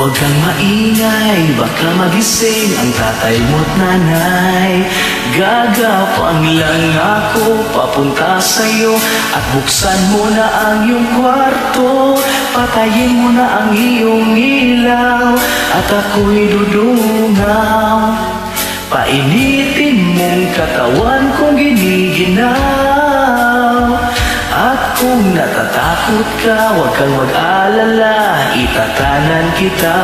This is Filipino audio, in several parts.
Huwag kang maingay, baka magising ang tatay mo't nanay. Gagapang lang ako papunta sa'yo at buksan mo na ang iyong kwarto. Patayin mo na ang iyong ilaw at ako'y dudungaw. Painitin mong katawan kong giniginaw. At kung natatakot ka, huwag kang mag-alala, itatanan kita.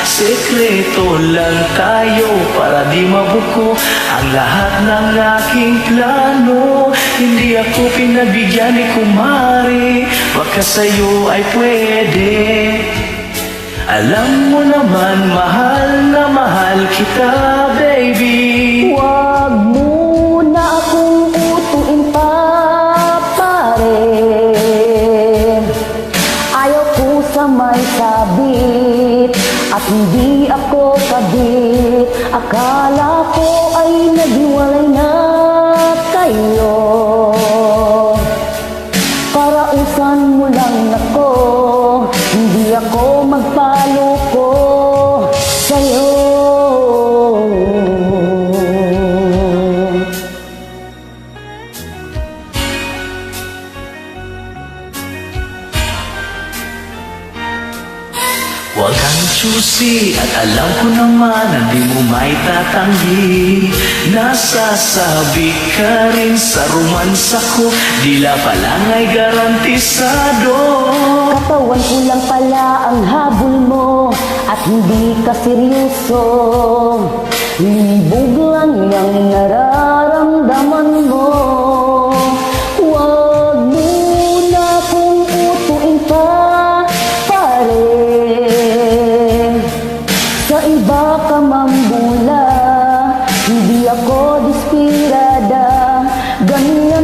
Sekreto lang tayo para di mabuko ang lahat ng aking plano. Hindi ako pinabigyan ni kumari, baka sa'yo ay pwede. Alam mo naman, mahal na mahal kita, baby. Huwag mo na akong utuin pa, pare. Ayaw ko sa may sabit at hindi ako kabit. Akala ko ay naghiwalay na kayo. Parausan mo lang ako, hindi ako magpaloko sa'yo. Huwag kang choosy at alam ko naman na di mo may tatanggi. Nasasabi ka rin sa romansa ko, dila pa lang ay garantisado. Katawan ko lang pala ang habol mo at hindi ka seryoso. Libog lang yung nararamdaman mo. Huwag mo na akong utuin pa, pare. Sa iba ka mambula, hindi ako desperada. Ganyan